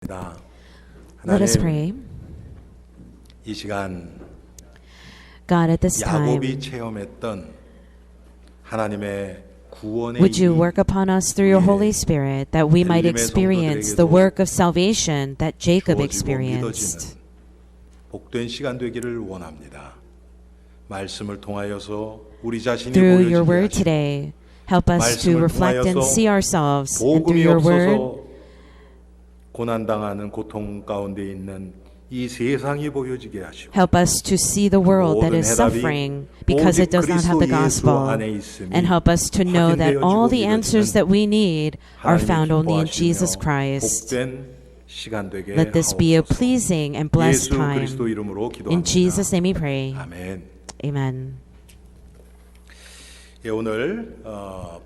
Let us 하나님, pray. 이 시간 God, at this 야곱이 time, 체험했던 하나님의 구원의 would you 이 work upon us through your 우리의 Holy Spirit that we might 엘림의 experience the 성도들에게도 work of salvation that Jacob 주어지고 experienced. 믿어지는 복된 시간 되기를 원합니다. 말씀을 통하여서 우리 자신이 Through your 보여지게 word 하시고 today, help us to 말씀을 reflect and 통하여서 see ourselves, and through 복음이 your word, 없어서 고난당하는 고통 가운데 있는 이 세상이 보여지게 하시고 help us to see the world that 모든 is 해답이 suffering because 오직 it does not have the 그리스도 예수 gospel, 안에 있음이 and help us to know that all the answers 확인되어지고 that we need are 하나님이 found only in 기뻐하시며 Jesus Christ. 복된 시간 되게 Let this be a 하옵소서. pleasing and blessed 예수 time. 그리스도 이름으로 In 기도합니다. Jesus' name we pray. 아멘. Amen. 예, 오늘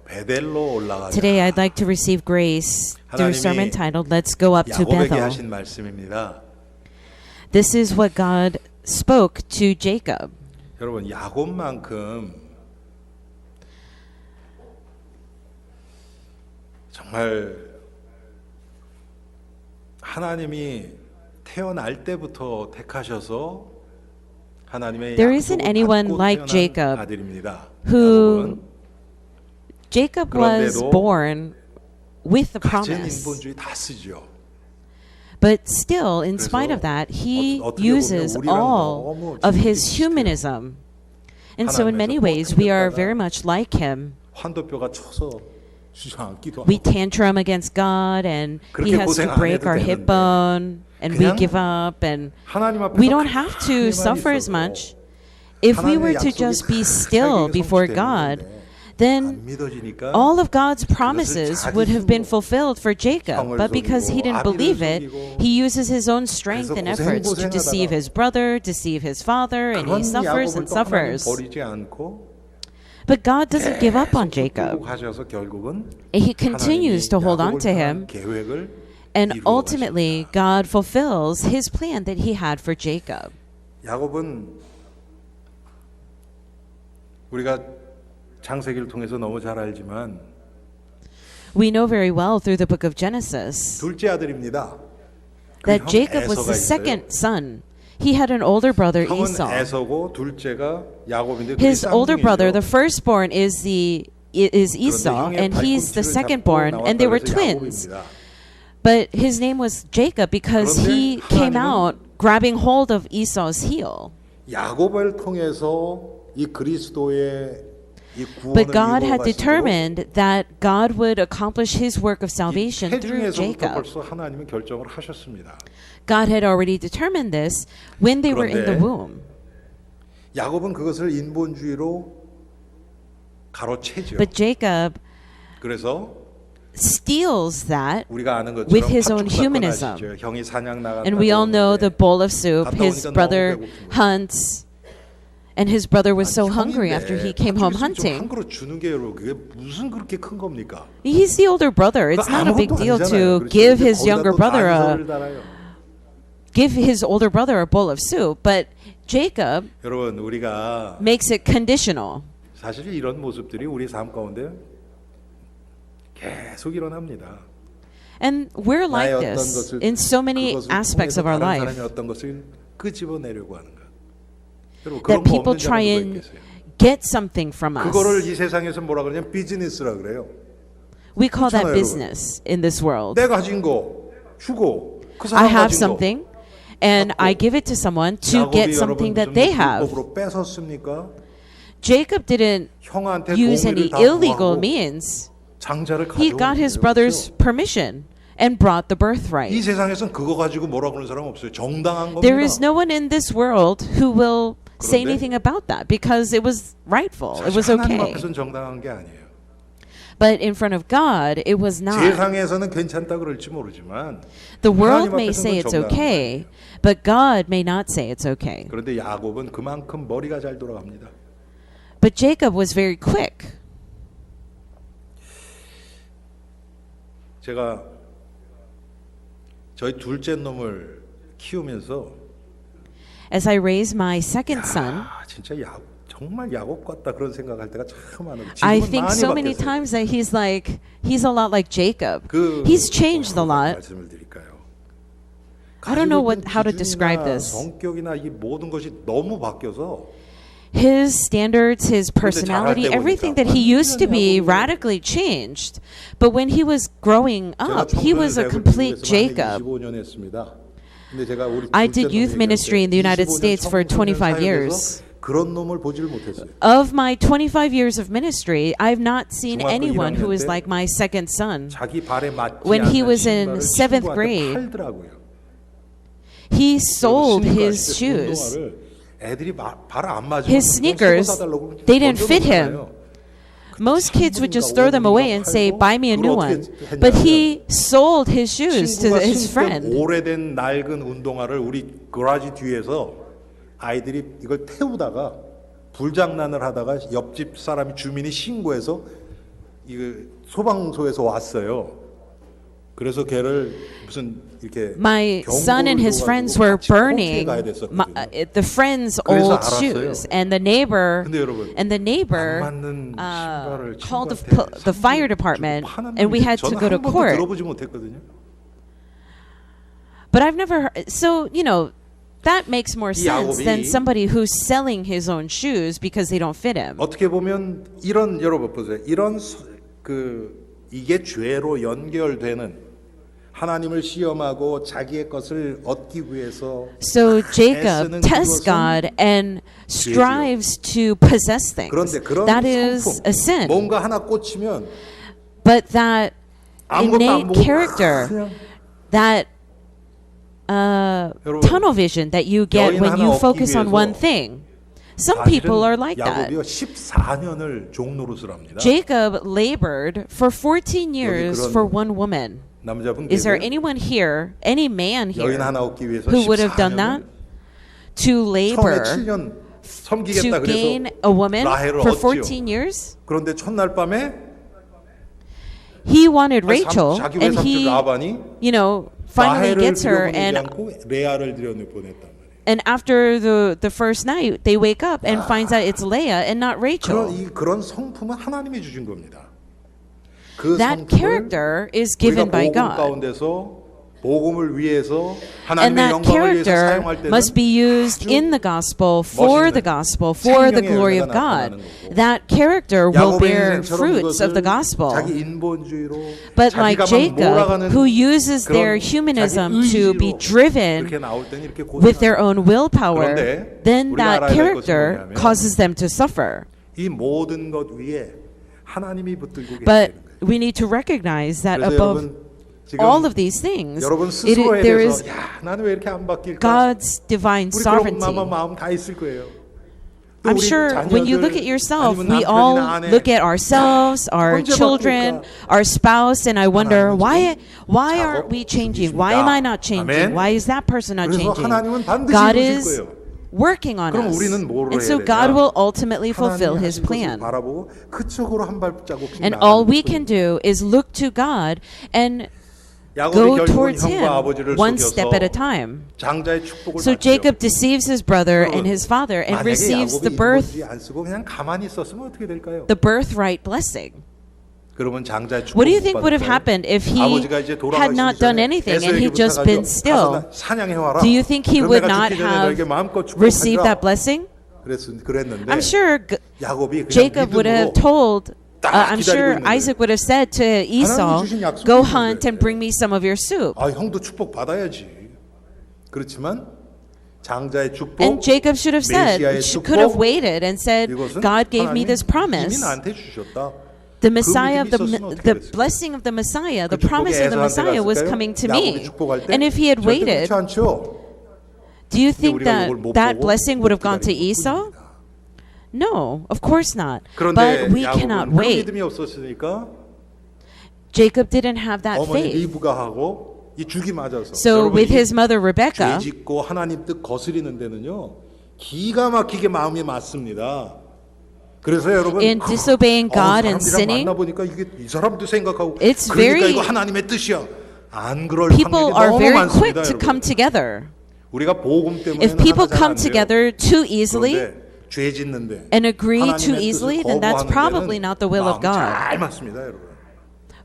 베델로 올라가자. Today I'd like to receive grace through a sermon titled Let's Go Up to 야곱에게 Bethel. 하신 말씀입니다. This is what God spoke to Jacob. 여러분, 야곱만큼 정말 하나님이 태어날 때부터 택하셔서 하나님의 There isn't 약속을 anyone 받고 like 태어난 Jacob 아들입니다. who 야곱은 Jacob was 그런데도 born with the 가진 promise. 인본주의 다 쓰죠. But still, in spite of that, he uses all of his humanism. And so in many ways, we are very much like him. 환도뼈가 쳐서 주저앉기도 We 하고 tantrum against God, and he 그렇게 has 고생 to 안 break 해도 our hip 되는데 bone, and we 그냥 give up, and 하나님 앞에서 we don't have to 가만히 suffer as 있어도 much. If we were to 하나님의 just 약속이 be 다 still 자기에게 before 성취되는 God, 건데 then 안 믿어지니까 all of God's promises would have been fulfilled for Jacob. But because he didn't believe it, he uses his own strength and efforts to deceive his brother, deceive his father, and he 그런 suffers 야곱을 and 또 하나님 suffers. 버리지 않고 But God doesn't give up on 끌고 Jacob. 가셔서 결국은 He continues to hold on to him, 계획을 and 이루어 ultimately 가십니다. God fulfills his plan that he had for Jacob. 야곱은 우리가 창세기를 통해서 너무 잘 알지만 We know very well through the book of Genesis 둘째 아들입니다. 그 that 형 Jacob was 에서가 the 있어요. second son. He had an older brother, 형은 Esau. 에서고 둘째가 야곱인데 둘이 His older brother, the 쌍둥이죠. firstborn, is Esau, 그런데 and 형의 he's the 발꿈치를 secondborn, 잡고 and they were 나왔다 그래서 twins. 야곱입니다. But his name was Jacob because he 그런데 came 하나님은 out grabbing hold of Esau's heel. 야곱을 통해서 이 그리스도의 이 구원을 But God had 이루어 가시도록 determined that God would accomplish his work of 이 salvation through 태중에서부터 Jacob. 벌써 하나님은 결정을 하셨습니다. God had already determined this when they were in the 그런데 womb. 야곱은 그것을 인본주의로 가로채죠. But Jacob 그래서 steals that, 우리가 아는 것처럼 with his own 팥죽 사건 humanism. 아시죠? 형이 사냥 나갔다고 and we all know the 하는데 bowl of soup. 갔다 His 오니까 brother 너무 배고픈 거예요. hunts, and his brother was so 아니, hungry 형인데 after he came home 팥죽 있으면 좀 hunting. 한 그릇 주는 게 여러분 그게 무슨 그렇게 큰 겁니까? He's the older brother. It's not a big 아무것도 deal 아니잖아요. to 그렇죠? give 근데 his 거기다 younger 또 brother 단서를 달아요. give his older brother a bowl of soup. But Jacob 여러분 우리가 makes it conditional. 사실 이런 모습들이 우리 삶 가운데 계속 일어납니다. And we're 나의 like 어떤 this 것을 in so many 그것을 aspects 통해서 of our 다른 life. 사람이 어떤 것을 끄집어내려고 하는 것. 여러분 That 그런 거 people 없는 try 자가 누가 and 있겠어요? get something from us. 그거를 이 세상에서 뭐라 그러냐면 비즈니스라 그래요. We call that 그렇잖아요, business in this world. 내가 가진 거 주고 그 I 사람 have 가진 거 something, and I give it to someone to get something that they have. 불법으로 뺏었습니까? Jacob didn't 형한테 use any 동의를 다 illegal 구하고 means. 장자를 He 가져온 got his 거예요. brother's 그렇죠? permission and brought the 이 birthright. 세상에선 그거 가지고 뭐라 그러는 사람 없어요. 정당한 겁니다. There is no one in this world who will say 그런데 anything about that because it was rightful. It was 사실 하나님 okay. 앞에서는 정당한 게 아니에요. But in front of God, it was not. 세상에서는 괜찮다 그럴지 모르지만 The world 하나님 may 앞에서는 say it's 정당한 okay, but God may not say it's okay. 그런데 야곱은 그만큼 머리가 잘 돌아갑니다. But Jacob was very quick. 제가 저희 둘째 놈을 키우면서 As I raised my second son, 진짜 정말 야곱 같다 그런 생각할 때가 참 많아요. I 지금은 think 많이 so many 바뀌었어요. times that he's a lot like Jacob. 그 He's changed a lot. 말씀을 드릴까요? I don't know 가지고 있는 how to describe 기준이나 this. 성격이나 이 모든 것이 너무 바뀌어서 His standards, his personality, 때 everything 보니까 that he used to be 완전히 radically changed. But when he was growing 제가 up, he was a 청소년 complete 대학을 Jacob. 25년 했습니다. 근데 제가 우리 I 둘째 did youth 놈 ministry in the 얘기할 때 United States for 25년 25 사역에서 years. 그런 놈을 보지를 못했어요. Of my 25 years of ministry, I've not seen 중학교 anyone who 1학년 is 때 like my second son. 자기 발에 맞지 When he 않는 was in 신발을 seventh 친구한테 grade, 팔더라고요. He sold 신고 his 하실 때 shoes. 운동화를 애들이 발 안 맞으면 His sneakers, they didn't fit him. Most kids would just throw them away and say, buy me a new one. But he sold his shoes to his friend. 오래된 낡은 운동화를 우리 거라지 뒤에서 아이들이 이걸 태우다가 불장난을 하다가 옆집 사람이 주민이 신고해서 이거 소방서에서 왔어요. 그래서 걔를 무슨 이렇게 My son and his friends were burning the friend's old shoes, and the neighbor called the fire department, and we had to go to court. But I've never heard, so you know, that makes more sense than somebody who's selling his own shoes because they don't fit him. 어떻게 보면 이런 여러분 보세요. 이런 이게 죄로 연결되는 하나님을 시험하고 자기의 것을 얻기 위해서 So Jacob tests God and strives to possess things. 그런데 그런 That is a sin. 뭔가 하나 꽂히면 But that innate character, that tunnel vision that you get when you focus on one thing. Some people are like that. 14년을 종노릇을 합니다. Jacob labored for 14 years for one woman. Is there anyone here, any man here, who would have done that? To labor, to gain a woman for 14 years? 그런데 첫날 밤에 He wanted Rachel, and he, you know, finally gets her, and after the first night, they wake up and finds out it's Leah and not Rachel. 그런 성품은 하나님이 주신 겁니다. That character is given by God. And that character must be used in the gospel, for the glory of God. That character will bear fruits of the gospel. But like Jacob, who uses their humanism to be driven with their own willpower, then that character causes them to suffer. But we need to recognize that above all of these things, there is God's divine sovereignty. I'm sure when you look at yourself, we all look at ourselves, our children, our spouse, and I wonder, why aren't we changing? Why am I not changing? Why is that person not changing? God is working on us. And so God will ultimately fulfill his plan. And all we can do is look to God and go towards him one step at a time. So Jacob deceives his brother and his father and receives the birthright blessing. What do you think would have happened if he had not done anything and he'd just been still? Do you think he would not have received that blessing? I'm sure Jacob would have told, I'm sure Isaac would have said to Esau, go hunt and bring me some of your soup. And Jacob should have said, could have waited and said, God gave me this promise. The Messiah, the blessing of the Messiah, the promise of the Messiah was coming to me. And if he had waited, do you think that blessing would have gone to Esau? No, of course not. But we cannot wait. Jacob didn't have that faith. So with his mother Rebecca, in disobeying God and sinning, it's very, people are very quick to come together. If people come together too easily and agree too easily, then that's probably not the will of God.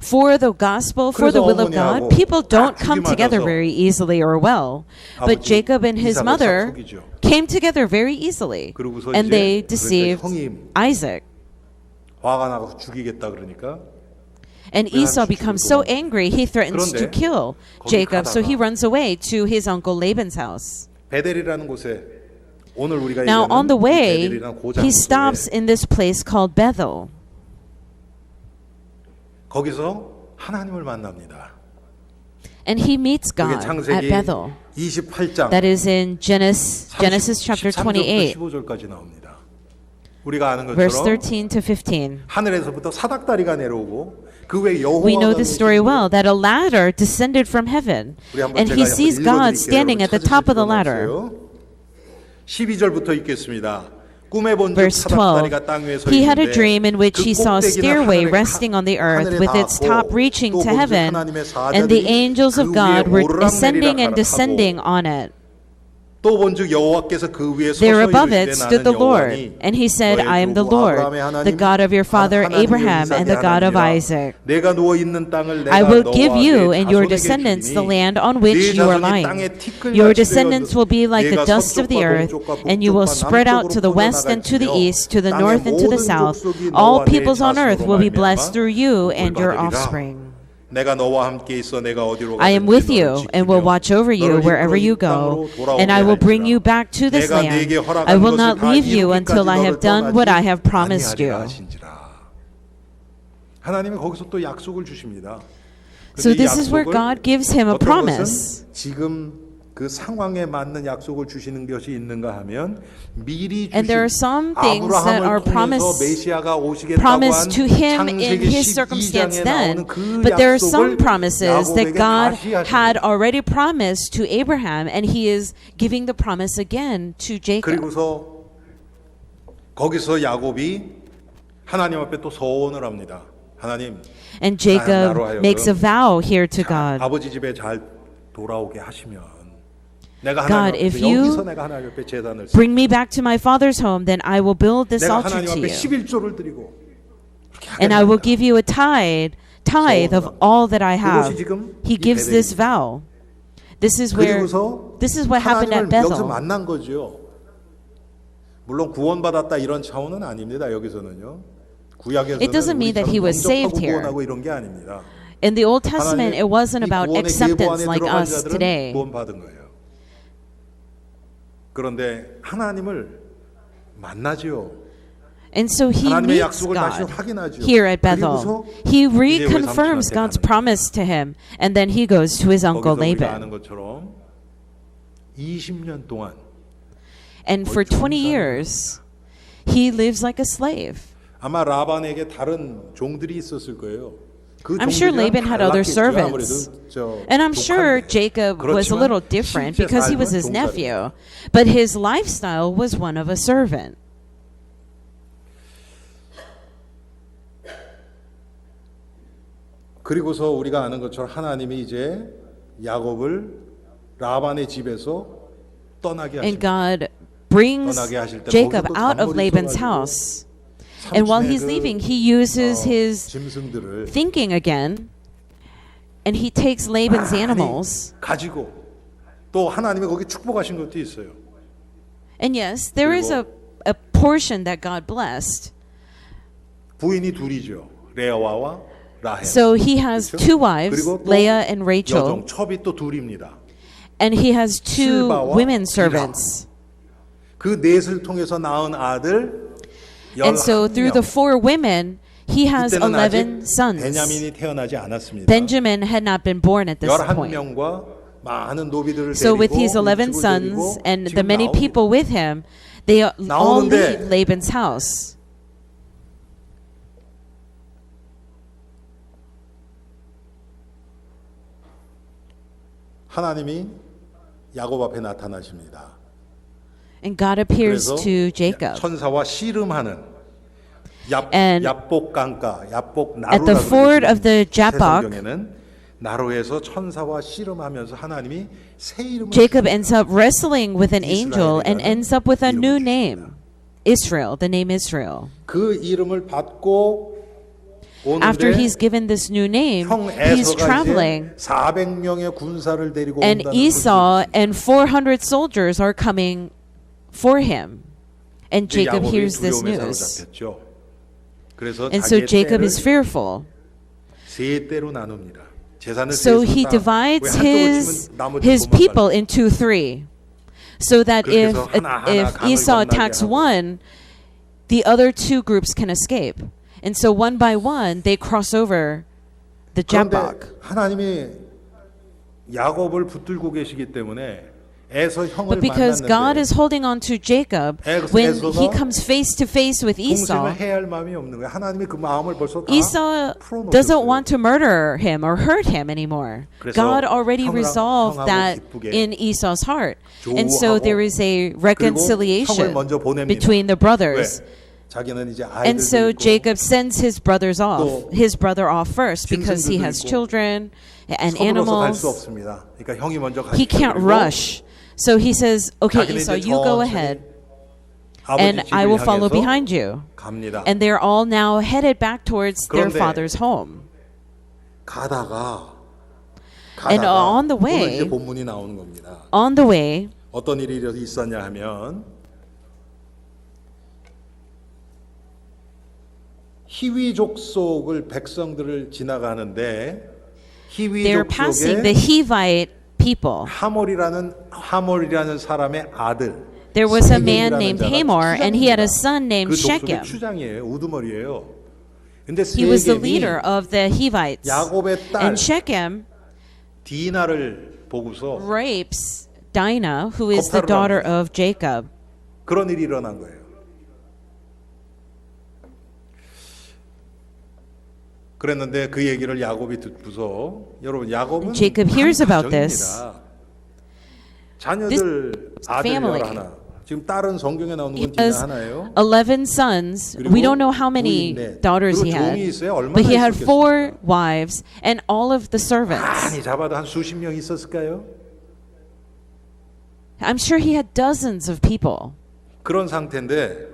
for the gospel, for the will of God, people don't come together very easily or well. But Jacob and his mother came together very easily, and they deceived Isaac. 화가 나서 죽이겠다 그러니까 And Esau becomes so angry, he threatens to kill Jacob, so he runs away to his uncle Laban's house. 베델이라는 곳에 오늘 우리가 Now on the way, 베델이라는 he stops in this place called Bethel. 거기서 하나님을 만납니다. And he meets God at Bethel. 28장 That is in Genesis chapter 28, 15절까지 나옵니다. 우리가 아는 verse 것처럼 13 to 15. 하늘에서부터 사닥다리가 내려오고 그 외에 We know 여호와가 this story well, that a ladder descended from heaven, and he sees God standing at the top of the ladder. 12절부터 읽겠습니다. 꿈에 본 Verse 12, he had a dream in which he saw a stairway resting on the earth with its top reaching to heaven, and the angels of God were ascending and descending on it. 또 본즉 여호와께서 그 위에 There 서서 above it 이르시되 stood 나는 the Lord, 여호와니 and he said, I am the 너의 Lord, 조부 아브라함의 the 하나님, God of your father 하나님의 Abraham, and the 이삭의 God of 하나님이라. Isaac. 내가 누워 있는 땅을 내가 I will 너와 give you 내 and your 자손에게 descendants 주리니 the land on which 네 you are 자손이 lying. 땅에 티끌같이 Your descendants will be like the 내가 dust of the 서쪽과 earth, 동쪽과 and you will 북쪽과 spread out to the 남쪽으로 west and to the 퍼져나갈지며 east, to the 땅의 north and to the 모든 south. 족속이 All 너와 내 peoples on earth will 자손으로 be blessed 말미암아 through you 복을 and your 받으리라. offspring. 내가 너와 함께 있어 내가 어디로 I am with 가든지 you 너를 and will 지키며 watch over you 너를 wherever 이끌어 you 이 땅으로 go, 돌아오게 and I will bring 할지라. you back to this 내가 land. 네게 허락한 I will 것을 not 다 leave you until I 이루기까지 have 너를 done what I 떠나지 have promised 아니하리라 you. 하신지라. 하나님은 거기서 또 약속을 주십니다. So 근데 이 this is where 약속을 God gives him a 어떤 promise. 것은 지금 그 상황에 맞는 약속을 주시는 것이 있는가 하면 미리 And there are 주신 some things that are 아브라함을 통해서 메시아가 오시겠다고 한 promised to him in 창세기 his circumstance 12장에 then, 나오는 그 but there are some 약속을 promises that 야곱에게 God 다시 하십니다. had already promised to Abraham, and he is giving the promise again to Jacob. 그리고서 거기서 야곱이 하나님 앞에 또 서원을 합니다. 하나님, And 나로 Jacob 하여금 makes a vow here to 자, God. 아버지 집에 잘 돌아오게 하시면 내가 God, 하나님 if 앞에 you 여기서 내가 하나님 앞에 제단을 Bring me back to my father's home, then I will build this 내가 altar 하나님 to 앞에 you. 11조를 드리고 And I will give you a tithe of all that I have. 그것이 지금 He 이 gives this 베델입니다. vow. This is where 그리고서 this is what happened at 하나님을 여기서 Bethel. 만난 거죠. 물론 구원받았다 이런 차원은 아닙니다. 여기서는요. 구약에서는 It doesn't mean that he was saved here. 구원하고 이런 게 아닙니다. In the Old Testament, it wasn't about 이 구원의 acceptance 계보 안에 like 들어간 us 자들은 today. 구원받은 거예요. 그런데 하나님을 만나지요. And so he 하나님의 meets 약속을 다시 God 확인하죠. here at 그리고서 Bethel. He 이제 우리 reconfirms 삼촌한테 God's 가는 promise to him, and then he goes to his uncle 거기서 우리가 아는 Laban. 것처럼 20년 동안 And for 20 years, he lives like a slave. 아마 라반에게 다른 종들이 있었을 거예요. 그 I'm sure 종들이랑 Laban had other 달랐겠죠. servants. 아무래도 저 And I'm sure 독한데. Jacob was a 그렇지만 little different 실제 because he was 삶은 his 종살이. nephew, but his lifestyle was one of a servant. 그리고서 우리가 아는 것처럼 하나님이 이제 야곱을 라반의 집에서 떠나게 And 하십니다. God brings 떠나게 하실 때 Jacob 거기서 또 out of 잠벌이 Laban's 있어가지고 house. And while he's 삼촌의 leaving, he uses his 짐승들을 thinking again, and he takes Laban's 많이 animals. 가지고 또 하나님이 거기 축복하신 것도 있어요. And yes, there is a portion that God blessed. 부인이 둘이죠. 레아와 라헬. So he has 그렇죠? two wives, 그리고 또 Leah and Rachel, 여종 첩이 또 둘입니다. and he has two 실바와 women 비라. servants. 그 넷을 통해서 낳은 아들 And so through the 4 women, he has 이때는 11 아직 sons. 베냐민이 태어나지 않았습니다. Benjamin had not been born at this point. 11명과 많은 노비들을 So with 데리고 his 11 음식을 sons 데리고 and 지금 the many 나오고 people with him, they all 나오는데 leave Laban's house. 하나님이 야곱 앞에 나타나십니다. And God appears 그래서 to Jacob. 천사와 씨름하는 And 야복 강가, 야복 at the ford of the Jabbok, 성경에는 나로에서 천사와 씨름하면서 하나님이 새 이름을 Jacob 주십니다. ends up wrestling with an angel and 이스라엘이라는 ends up with a new 이름을 name, 주십니다. Israel, the name Israel. 그 이름을 받고 After he's given this new name, 형 he's 에서가 traveling. 이제 400명의 군사를 데리고 And 온다는 Esau 소식이 and 400 soldiers are coming for him. And 이제 Jacob 야곱이 hears this 두려움에 news. 사로잡혔죠. 그래서 And so 자기의 Jacob 때를 is fearful. 세 때로 나눕니다. 재산을 So 세 he 다 divides 왜 한쪽을 치면 나머지 his 도망가는 people into three. So that 그렇게 if, 해서 하나하나 if 강을 Esau 건너게 attacks 하고. one, the other two groups can escape. And so one by one, they cross over the 그런데 Jabbok. 하나님이 야곱을 붙들고 계시기 때문에 에서 형을 But because God 만났는데 is holding on to Jacob, 에서가 when he comes face to face with Esau, 동생을 해야 할 마음이 없는 거예요. 하나님이 그 마음을 벌써 다 Esau 풀어놓으셨어요. doesn't want to murder him or hurt him anymore. 그래서 God already 형이랑 resolved 형하고 that 기쁘게 in Esau's heart. And so 조우하고 there is a 형을 reconciliation 먼저 보냅니다. between the brothers. 왜? 자기는 이제 And 아이들도 so 있고 Jacob sends his brothers off, 또 his brother off first, because he 짐승들도 has 있고 children and 서둘러서 갈 수 animals. 없습니다. 그러니까 형이 먼저 He 가시죠. can't 그리고 rush. So he says, okay, 자기는 Esau, 이제 you go 천천히 ahead, 아버지 and I 집을 will follow 향해서 behind you. 갑니다. And they're all now headed back towards their 그런데 father's home. 가다가 And on the 오늘 way, 이제 본문이 나오는 겁니다. on the way, 어떤 일이 있었냐 하면 히위 족속을 백성들을 지나가는데 히위 they're passing the 족속의 Hivite people. 하몰이라는 사람의 아들. There was a 세겜이라는 man named 자가 Hamor, and he had a 추장입니다. son named 그 족속의 Shechem. 추장이에요. 우두머리예요. 근데 He was the 세겜이 leader of the Hivites. 야곱의 딸 And Shechem 디나를 보고서 rapes Dinah, who is the 겁탈을 daughter 합니다. of Jacob. 그런 일이 일어난 거예요. 그랬는데 그 얘기를 야곱이 듣고서 여러분 야곱은 Jacob hears 한 about this. 가정입니다. 자녀들 아들 family. 11. 지금 딸은 성경에 나오는 He 건 디나 has 하나예요. 11 sons. We don't know how many daughters he had. But he had 4 wives and all of the servants. 많이 잡아도 한 수십 명 있었을까요? I'm sure he had dozens of people. 그런 상태인데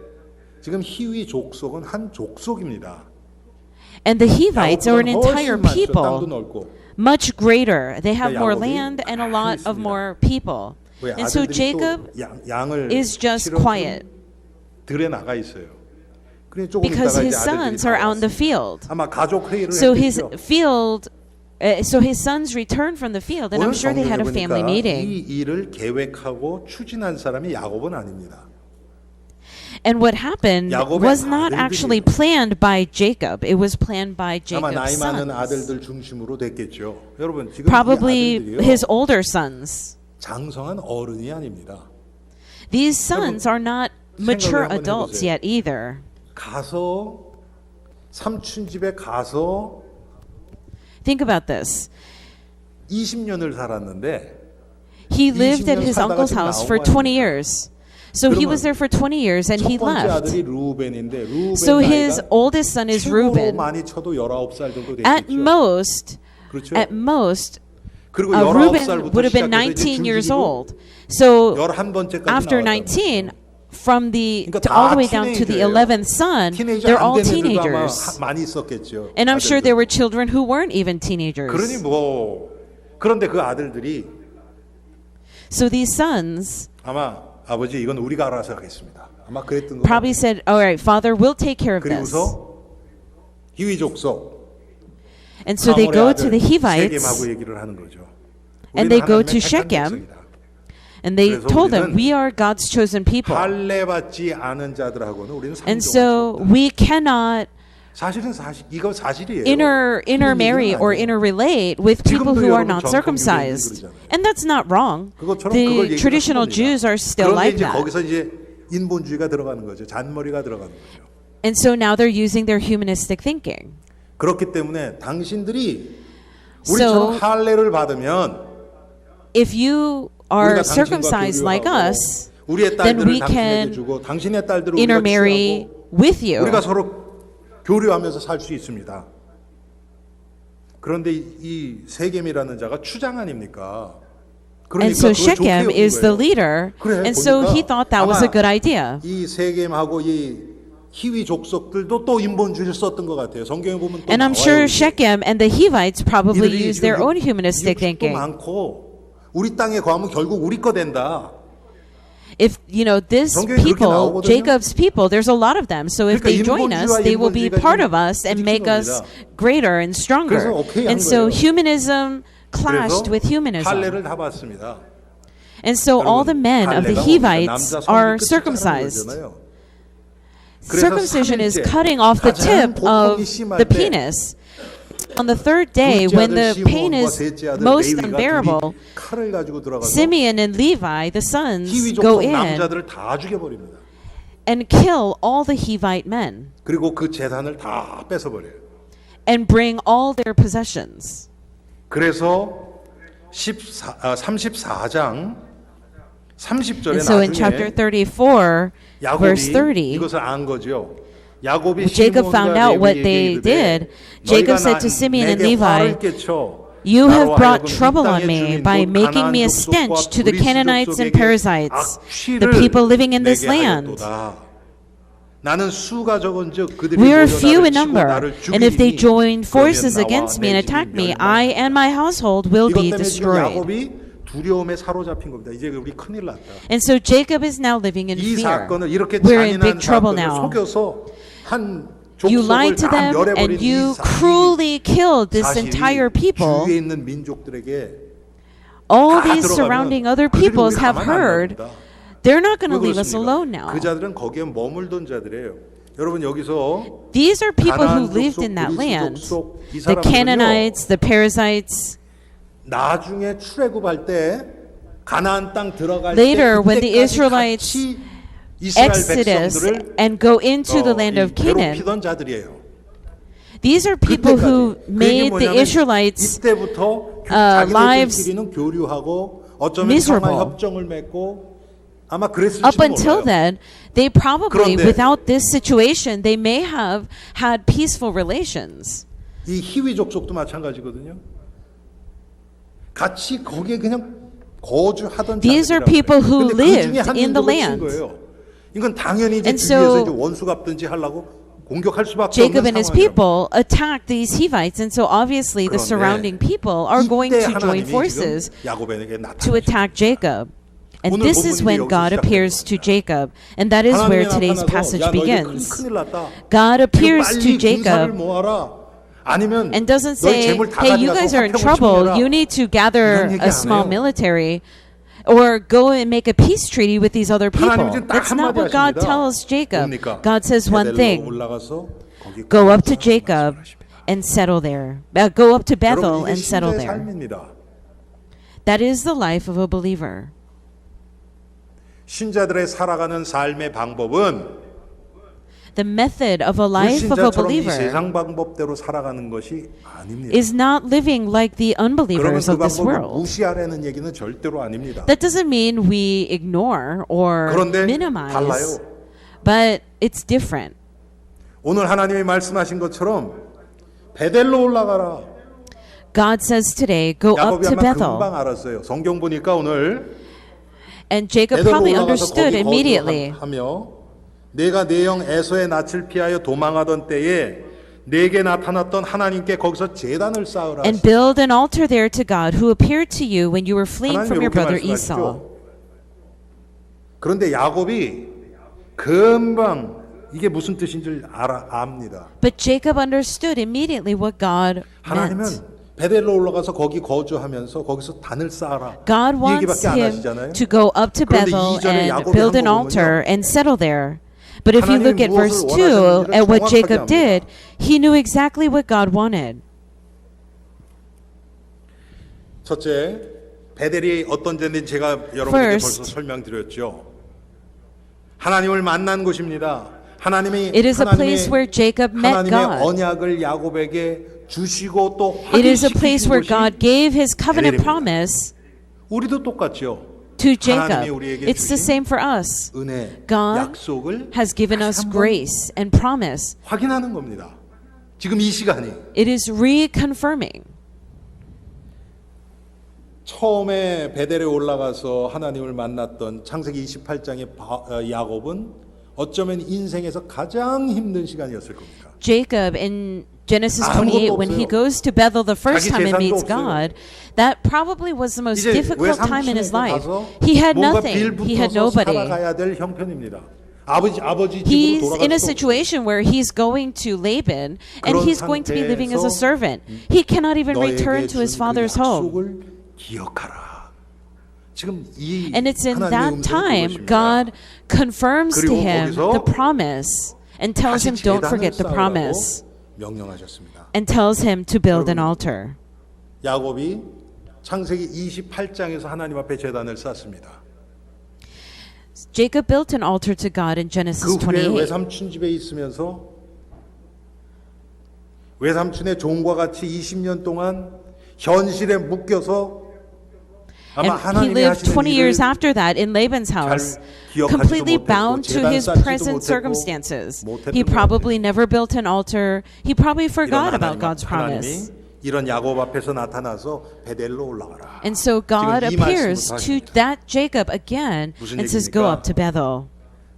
지금 히위 족속은 한 족속입니다. And the Hivites are an entire 훨씬 많죠. 땅도 people, 넓고. much greater. They have more 야곱이 land and a lot of 있습니다. more people. 왜 And so 아들들이 Jacob 또 양을 is just 치러 quiet 들에 나가 있어요. 그래 조금 because 있다가 his 이제 아들들이 sons are out in the 나왔어요. field. 아마 가족 회의를 So his 했겠죠. so his sons returned from the field, and I'm 오늘 sure they had a 성경에 family 보니까 meeting. 이 일을 계획하고 추진한 사람이 야곱은 아닙니다. And what happened 야곱의 was not 아들들이에요. actually planned by Jacob. It was planned by 아마 나이 Jacob's 많은 sons. 아들들 중심으로 됐겠죠. 여러분 지금 Probably 이 아들들이요 his older sons. 장성한 어른이 아닙니다. These sons are not mature 생각을 한번 adults 해보세요. yet either. 가서 삼촌 집에 가서 Think about this. 20년을 살았는데 He lived at 20년 his 살다가 uncle's 지금 house 나온 for 거 20 아닙니까? years. So he was there for 20 years and 첫 he 번째 left. 아들이 루벤인데 루벤 So his 나이가 oldest son is 최고로 Reuben. 많이 쳐도 19살 정도 At 됐겠죠. most, 그렇죠? 그리고 Reuben 19살부터 would have been 시작해서 이제 19 years 줄기로 old. So 11번째까지 after 나왔다는 19, from 그러니까 all 다 the way down to the 티네이저예요. 11th son, 티네이저 they're 안 all 된 애들도 아마 teenagers. 많이 있었겠죠. And I'm sure 아들들. there were children who weren't even teenagers. 그러니 뭐 그런데 그 아들들이 So these sons 아마 아버지 이건 우리가 알아서 하겠습니다. 아마 그랬던 거 probably said, all right, Father, we'll take care of this. 그리고서 히위 족속 And so they 하몰의 go to the 아들 Hivites 세겜하고 얘기를 하는 거죠. and 우리는 they go 하나님의 to 택한 Shechem 백성이다. and they 그래서 told them, 우리는 we are God's chosen people. 할례 받지 않은 자들하고는 우리는 And 상종할 수 so 없다. we cannot 사실은 이거 사실이에요. intermarry or 아니에요. interrelate with people 지금도 who are 여러분 not 전통 circumcised. 유대인들이 그러잖아요. And that's not wrong. 그것처럼 그걸 The 얘기를 traditional 하는 겁니다. Jews are still 그런데 like 이제 that. 거기서 이제 인본주의가 들어가는 거죠. 잔머리가 들어가는 거죠. And so now they're using their humanistic thinking. 그렇기 때문에 당신들이 So 우리처럼 할례를 받으면 if you are 우리가 당신과 circumcised like 교류하고 us, 우리의 then 딸들을 we 당신에게 can 주고 당신의 딸들을 우리가 intermarry 취하고 with you. 우리가 서로 교류하면서 살 수 있습니다. 그런데 이 세겜이라는 자가 추장 아닙니까? And so 그걸 좋게 Shechem 여긴 is the 거예요. leader, 그래, and so 보니까 he thought that was a 아마 good idea. 이 세겜하고 이 히위 족속들도 또 인본주의를 썼던 것 같아요. 성경에 보면 또 And I'm 나와요. sure Shechem and the Hivites probably 이들이 used their 지금 own humanistic 육식도 thinking. 많고 우리 땅에 거하면 결국 우리 거 된다. If, you know, this 성경에 그렇게 people, 나오거든요. Jacob's people, there's a lot of them. So if 그러니까 they join us, 인본주의와 they will be 인본주의가 part 지금 of us and make us 부딪힌 greater and stronger. 그래서 오케이 한 And so 거예요. humanism 그래서 clashed with humanism. 할례를 다 받습니다. And so all the men of the Hivites are circumcised. Circumcision is cutting off the tip of the penis. On the third day, when the pain is most unbearable, Simeon and Levi, the sons, go in 남자들을 다 죽여버립니다. and kill all the Hivite men 그리고 그 재산을 다 뺏어버려요. and bring all their possessions. 그래서 34장 30절에 And so in chapter 나중에 34, verse 야곱이 30, 이것을 안 거죠. 야곱이 Jacob found out what they did. Jacob said to Simeon and Levi, "You have brought trouble on me by making me a stench to the Canaanites and Perizzites, the people living in this land. We are few in number, and if they join forces against me and attack me, I and my household will be destroyed." 두려움에 사로잡힌 겁니다. 이제 우리 큰일 났다. And so Jacob is now living in 이 fear. 사건을 이렇게 We're in 잔인한 big trouble 사건을 now. 속여서 한 You 족속을 lied to 다 them 멸해버린 and 이 you 사실이 cruelly killed this entire people. 주위에 있는 민족들에게 All 다 these 들어가면 surrounding other 그들이 peoples 우리 have 가만 안 heard. 놔둡니다. They're not going to 왜 leave us 그렇습니까? alone now. 그 자들은 거기에 머물던 자들이에요. 여러분 여기서 These are people who 가나안 lived 족속, in that 그리스 land. 족속, 이 The 사람들은요, Canaanites, the Perizzites. 나중에 출애굽할 때 가나안 땅 들어갈 Later, 때 when the Israelites 같이 이스라엘 Exodus 백성들을 and go into the land of Canaan. 괴롭히던 자들이에요. These are people who 그때까지. made 그 얘기 the 뭐냐면 Israelites 이때부터 lives 자기네들끼리는 교류하고 어쩌면 miserable. 평화 협정을 맺고 아마 그랬을지도 up until 몰라요. then, they probably, 그런데 without this situation, they may have had peaceful relations. 이 히위 족속도 마찬가지거든요. 같이 거기에 그냥 거주하던 These are people who lived in the land. 거예요. 이건 당연히 이제 And 주위에서 so 이제 원수 갚든지 하려고 공격할 수밖에 Jacob 없는 and his 상황이에요. people attacked these Hivites, and so obviously the 그런데 surrounding people are going 이때 to join 하나님이 forces 지금 야곱에게 to 나타나죠. attack Jacob. And 오늘 this is 본문이 when 여기서 God appears to Jacob, and that is where 하나님이 today's 나타나서 passage 야, 너희들 begins. 큰일 났다. God 지금 appears to 빨리 군사를 Jacob 모아라. 아니면 and doesn't 너희 say, 재물 다 hey, you 가져가서 guys are in 화평을 trouble, 청해라. you need to gather 이런 얘기 a 안 small 해요. military or go and make a peace treaty with these other people. 하나님은 지금 딱 That's not 한마디 what God 하십니다. tells Jacob. 뭡니까? God says one 베델로 thing, 올라가서 거기 go up to 거주하라고 Jacob 말씀하십니다. and settle there. Go up to Bethel 여러분, 이게 and settle 신자의 there. 삶입니다. That is the life of a believer. 신자들의 살아가는 삶의 방법은 The method of a life of a 불신자처럼 이 believer 세상 방법대로 살아가는 것이 아닙니다. is not living like the 그러면 unbelievers 그 of this 방법을 world. 무시하라는 얘기는 절대로 아닙니다. That doesn't mean we ignore or 그런데 minimize, 달라요. but it's different. 오늘 하나님이 말씀하신 것처럼 베델로 올라가라. God says today, go up 야곱이 to 아마 Bethel. 금방 알았어요. 성경 보니까 오늘 And Jacob 베델로 probably 올라가서 understood 거기 immediately. 거주하며 내가 내 영 에서의 낯을 피하여 도망하던 때에 내게 나타났던 하나님께 거기서 제단을 쌓으라. And build an altar there to God who appeared to you when you were fleeing from your brother Esau. 그런데 야곱이 금방 이게 무슨 뜻인 줄 압니다. But Jacob understood immediately what God 하나님은 meant. 베델로 올라가서 거기 거주하면서 거기서 단을 쌓아라. God 이 wants 얘기밖에 안 him 하시잖아요. to go up to 그런데 Bethel 이전에 and 야곱이 build 한 an 거 altar 보면요. and settle there. But if you look at 하나님이 verse 무엇을 2, 원하셨는지를 at what 정확하게 Jacob 압니다. did, he knew exactly what God wanted. 첫째, 베델이 어떤 데인지 제가 여러분에게 First, 벌써 설명드렸죠. 하나님을 만난 곳입니다. 하나님이 It is a place where Jacob met 하나님의 God. 언약을 야곱에게 주시고 또 It is a place 확인시키신 where 곳이 God gave his covenant 베델입니다. promise 우리도 똑같죠. to 하나님이 Jacob. 우리에게 It's the 주신 same for us. 은혜, God 약속을 has given 다시 us 한번 grace and promise. 확인하는 겁니다. 지금 이 시간이 It is reconfirming. 처음에 베델에 올라가서 하나님을 만났던 창세기 28장의 야곱은 어쩌면 인생에서 가장 힘든 시간이었을 겁니다. Jacob in Genesis 28, when he goes to Bethel the first time and meets God, that probably was the most difficult time in his life. He had nothing. He had nobody. 살아가야 될 형편입니다. 아버지 He's 집으로 in a 돌아갈 수 situation where he's going to Laban and he's going to be living as a servant. He cannot even return to his father's home. 기억하라. 지금 이 And it's in 하나님의 that 음성이 time 그것입니다. God confirms to 그리고 him 거기서 the promise and tells 다시 him don't 제단을 forget the promise 쌓으라고 명령하셨습니다. and tells him to build an altar. 야곱이 창세기 28장에서 하나님 앞에 제단을 쌓습니다. Jacob built an altar to God in Genesis 그 후에 28. 외삼촌 집에 있으면서 외삼촌의 종과 같이 20년 동안 현실에 묶여서 아마 And he 하나님이 lived 하시는 20 years 일을 after that in Laban's house, 기억하지도 completely 못했고, bound to 제단 his 쌓지도 present 못했고, circumstances. 못했던 He 것 probably never built an altar. He probably forgot about God's 하나님이 promise. 이런 야곱 앞에서 나타나서 베델로 올라가라. And so God 지금 이 appears 말씀부터 to 하십니다. that Jacob again 무슨 and says, Go 얘기입니까? up to Bethel.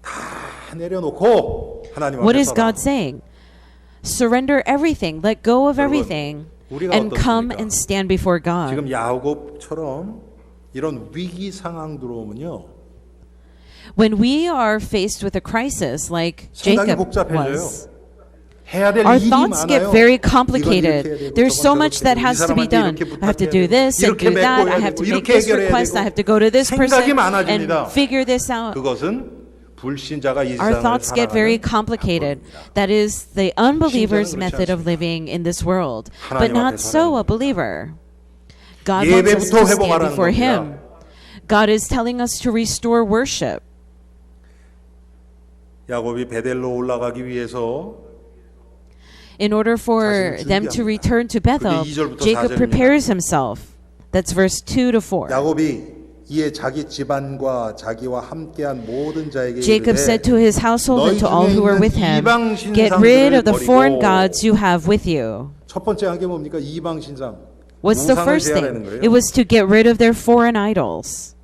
다 내려놓고 하나님 What 앞에 is 서라. God saying? Surrender everything, let go of 여러분, everything, 우리가 and come 어떻습니까? and stand before God. 지금 야곱처럼 이런 위기 상황 들어오면요. When we are faced with a crisis like 상당히 Jacob 복잡해져요. was, 해야 될 our 일이 thoughts get 많아요. very 이건 complicated. 이렇게 해야 되고, There's so 저건 much 저렇게 that 되고, has 이 to be 사람한테 done. 이렇게 I have to 부탁해야 do 되고, this and 이렇게 do that. 메꿔야 I have 되고, to make 이렇게 this 해결해야 request. 되고. I have to go to this person 생각이 많아집니다. and figure this out. 그것은 불신자가 이 Our 세상을 thoughts get very 살아가는 complicated. 방법입니다. That is the unbeliever's 신자는 그렇지 method of 않습니다. living in this world. 하나님 But not 앞에 so 살아가는 a believer. God wants us 예배부터 to stand 회복하라는 before 겁니다. Him. God is telling us to restore worship. 야곱이 베델로 올라가기 위해서 In order for 자신을 them to 준비합니다. return to Bethel, 그게 2절부터 Jacob 4절입니다. prepares himself. That's verse 2 to 4. 야곱이 이에 자기 집안과 자기와 함께한 모든 자에게 Jacob said to his household and to all who were with him, 이방 Get rid of the 신상들을 foreign 버리고 gods you have with you. 첫 번째 한 게 뭡니까? 이방 신상. What's the 우상을 first 제하라는 thing? 거예요. It was to get rid of their foreign idols.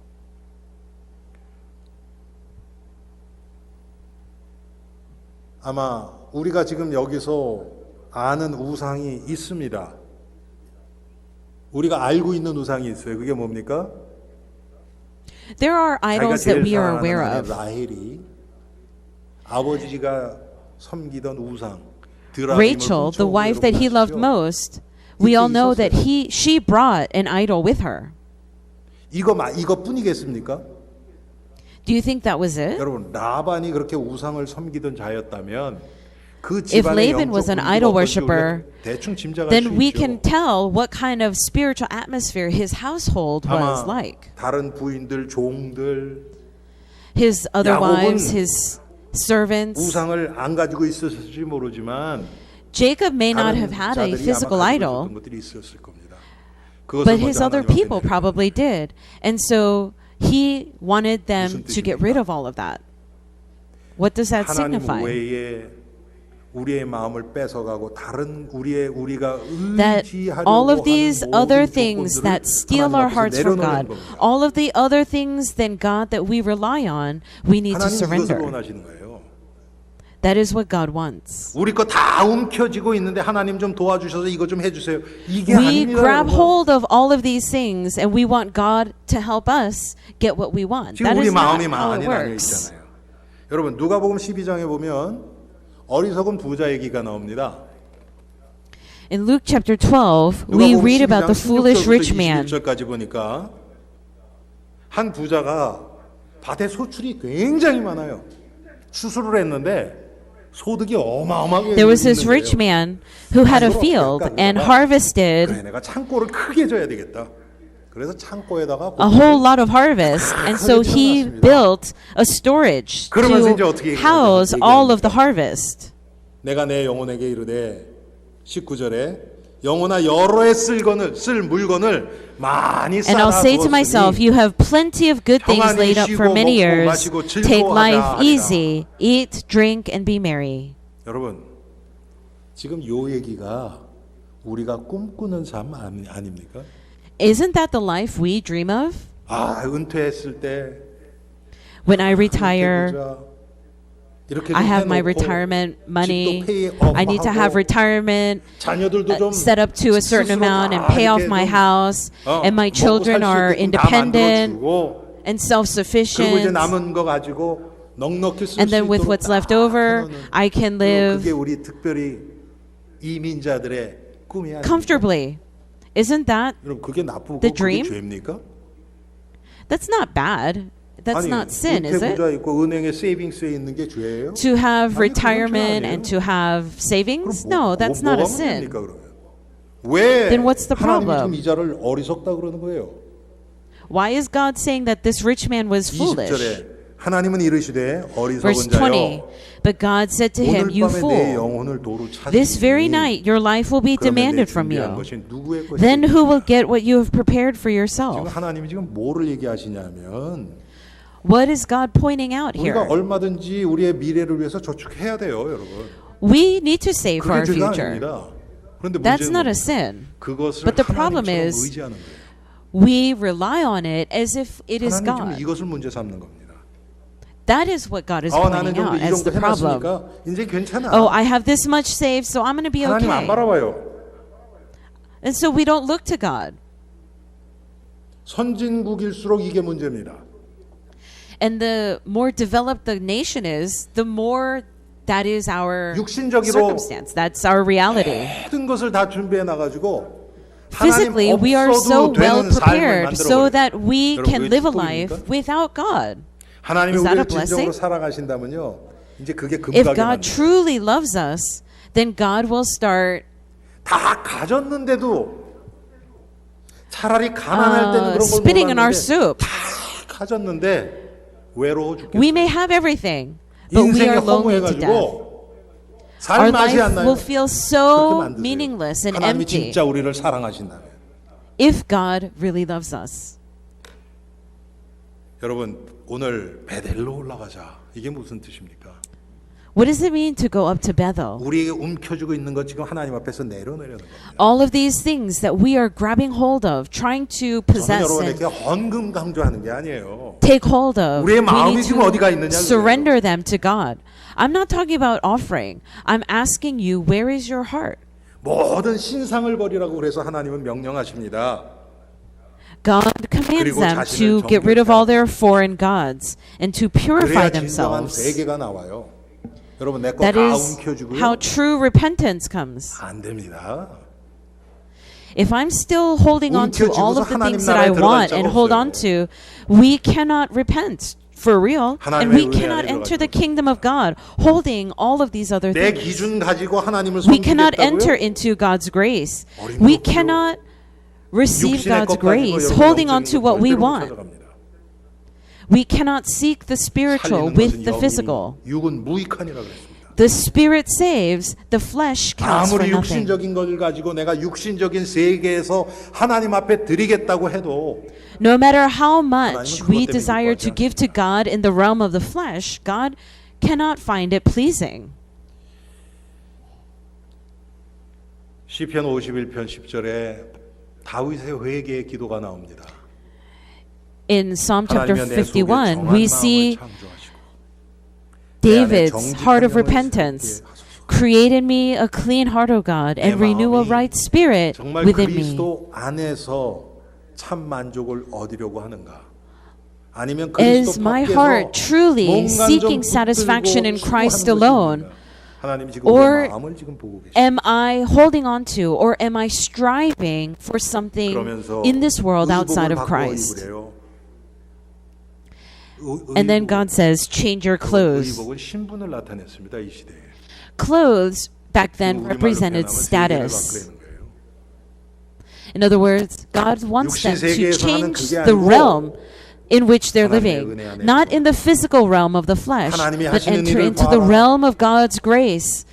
아마 우리가 지금 여기서 아는 우상이 있습니다. 우리가 알고 있는 우상이 있어요. 그게 뭡니까? There are 자기가 idols 제일 that we are 사랑하는 aware 아내 of. 라헬이 아버지가 섬기던 우상 드라임을 Rachel, the wife that he loved most, we all know that she brought an idol with her. 이것뿐이겠습니까? Do you think that was it? 여러분 라반이 그렇게 우상을 섬기던 자였다면 그 If 집안의 Laban was 영적 an 분위기가 idol 어떤지 worshiper, 우리가 대충 짐작할 수 then we 있죠. can tell what kind of spiritual atmosphere his household was 아마 like. 다른 부인들, 종들 His other 야곱은 wives, his servants. 우상을 안 가지고 있었을지 모르지만 Jacob may not 다른 have had a 자들이 physical 아마 가지고 idol, 있었던 것들이 있었을 겁니다. but his 먼저 other 하나님 앞에 people 내려놓고 probably did. And so he wanted them 무슨 to get 뜻입니까? rid of all of that. What does that 하나님 signify? 외에 우리의 마음을 뺏어가고 다른 우리가 That 의지하려고 all of 하는 these 모든 other things 조건들을 that steal 하나님 our 앞에서 hearts from 내려놓는 God, 겁니다. all of the other things than God that we rely on, we need to 하나님 이것을 surrender. 원하시는 거예요. That is what God wants. 우리 거 다 움켜쥐고 있는데 하나님 좀 도와주셔서 이거 좀 해주세요. 이게 We 아닙니다. grab 여러분. hold of all of these things and we want God to help us get what we want. 지금 That 우리 is not 마음이 how 많이 it 나뉘어 works. 있잖아요. 여러분 누가복음 12장에 보면 어리석은 부자 얘기가 나옵니다. In Luke chapter 12, we 누가복음 read about 12장 the foolish 16절부터 rich man. 21절까지 보니까 한 부자가 밭에 소출이 굉장히 많아요. 추수를 했는데 소득이 어마어마하게 There was this 있는 rich 거예요. man who had a 가지고 field 어떻게 and 할까? harvested 그래 내가 창고를 크게 줘야 되겠다. 그래서 창고에다가 a whole lot of harvest, and so he built a storage 그러면서 이제 어떻게 to house all of the harvest. 내가 내 영혼에게 이르되 19절에 영혼아 여러 해 쓸 물건을 많이 And I'll say to myself, you have plenty of good things 평안히 laid up for 쉬고 many 먹고 years. 마시고 Take life 즐거워하자 easy, eat, drink, and be merry. 여러분 지금 요 얘기가 우리가 꿈꾸는 삶 아닙니까? Isn't that the life we dream of? 아 은퇴했을 때 When I retire, 은퇴보자, 이렇게 I have my 해놓고 retirement money. 집도 페이업 I need to have 하고 retirement 자녀들도 좀 set up to a certain 스스로 amount and 다 pay off 이렇게 my 좀, house. And my 먹고 children 살수 are 있게끔 다 independent 만들어주고 and 그리고 이제 self-sufficient. 남은 거 가지고 넉넉히 쓸 And 수 then with 있도록 what's 딱 left over, 해놓는 I can 그게 live 우리 특별히 이민자들의 꿈이 아닙니까? comfortably. Isn't that 여러분 그게 나쁘고 the 그게 dream? 죄입니까? that's not bad? That's 아니, not sin, is it? 은퇴 부자 있고 은행에 세이빙스에 있는 게 죄예요? To have 아니, 그건 죄 retirement 아니에요. and to have savings? No, that's not a 뭐가 sin. 문제입니까 그러면? 왜 Then what's the 하나님이 problem? 지금 이자를 어리석다 그러는 거예요? Why is God saying that this rich man was foolish? 20절에 하나님은 이르시되 Verse 어리석은 20. 자여 But God said to him, 오늘 You 밤에 내 fool, 영혼을 도로 this very 찾으니 night your life will be 그러면 내 demanded from 준비한 you. 것이 누구의 것이냐? Then who will get what you have prepared for 지금 yourself? 하나님이 지금 뭐를 얘기하시냐면 What is God pointing out 우리가 here? 얼마든지 우리의 미래를 위해서 저축해야 돼요, 여러분. We need to save for 그게 our 죄가 future. 아닙니다. 그런데 That's 문제는 not a 뭡니까? sin. 그것을 But the problem 하나님처럼 is 의지하는 거예요. we rely on it as if it is 하나님 지금 God. 이것을 문제 삼는 겁니다. That is what God is 나는 pointing 정도 out 이 as 정도 the problem. 해놨으니까 이제 괜찮아. Oh, I have this much saved, so I'm going to be 하나님 안 okay. 바라봐요. And so we don't look to God. 선진국일수록 이게 문제입니다. And the more developed the nation is, the more that is our 육신적으로 circumstance. That's our reality. 모든 것을 다 준비해 놔가지고 Physically, 하나님 we are so 없어도 well 되는 삶을 prepared so 만들어버려요. that we 여러분, can 그게 live a 축복입니까? life without God. 하나님이 Is that a 우리를 진정으로 blessing? 사랑하신다면요, 이제 그게 If 금가게 God 만들어요. truly loves us, then God will start 다 가졌는데도 차라리 가난할 때는 그런 걸 spitting in our 몰랐는데 soup. 다 가졌는데 외로워 죽겠어요. We may have everything, but we 인생이 are lonely to death. 허무해가지고 Our 살 맛이 안 life 나요. will feel 그렇게 so 만드세요. meaningless and 하나님이 empty 진짜 우리를 사랑하신다면. if God really loves us. 여러분 오늘 베델로 올라가자. 이게 무슨 뜻입니까? What does it mean to go up to Bethel? 우리에게 움켜쥐고 있는 것 지금 하나님 앞에서 내려놓는 겁니다. All of these things that we are grabbing hold of, trying to 저는 possess 여러분에게 and 헌금 강조하는 게 아니에요. take hold of, 우리의 we 마음이 need 지금 어디가 있느냐 to 그래요. surrender them to God. I'm not talking about offering. I'm asking you, where is your heart? 모든 신상을 버리라고 그래서 하나님은 명령하십니다. God commands 그리고 them 자신을 to get rid of all 정결케 their foreign gods and to purify 그래야 진정한 themselves. 세계가 나와요. 여러분 내 거 That 다 is 움켜쥐고요. how true repentance comes. 안 됩니다. If I'm still holding on to all of the things that I want and hold on to, we cannot repent for real. And we cannot enter the kingdom of God holding all of these other 내 things. 기준 가지고 하나님을 We cannot enter 섬기겠다고요? into God's grace. 어린 We 것들로 cannot receive 육신의 God's 것 가지고 grace 여러분 holding on to 영적인 what 것 we 절대로 못 want. 찾아갑니다. We cannot seek the spiritual 살리는 with 것은 the 영이니 physical. 육은 무익하니라 그랬습니다. The spirit saves, the flesh counts for 아무리 nothing. 육신적인 것을 가지고 내가 육신적인 세계에서 하나님 앞에 드리겠다고 해도 No matter how much 하나님은 we 그것 때문에 desire 기뻐하지 to give to God in the realm of the flesh, God cannot find it pleasing. 시편 51편 10절에 다윗의 회개의 기도가 나옵니다. In Psalm chapter 하나님이여 내 속에 51, 정한 we 마음을 see 창조하시고 David's heart of repentance. Create in me a clean heart, O God, and renew a right spirit 정말 within me. 그리스도 안에서 참 만족을 얻으려고 하는가? 아니면 Is 그리스도 my 밖에서 heart truly 뭔가 좀 seeking satisfaction in 붙들고 Christ 추구하는 alone? 것입니까? 하나님 지금 Or 우리의 마음을 지금 보고 계십니다. Am I holding on to, or am I striving for something 그러면서 in this world outside 의복을 of 바꿔 Christ? 입으래요. And then God says, change your clothes. 의복은 신분을 나타냈습니다. 이 시대에. Clothes back then 우리말로 represented 표현하면 세계를 status. 바꾸는 거예요. In other words, God wants them 육신 to 세계에서 하는 change 그게 the 아니고 realm in which they're 하나님의 living, 은혜 안에서 not in the physical realm of the flesh, 하나님이 but 하시는 enter 일을 into the 봐라. realm of God's grace.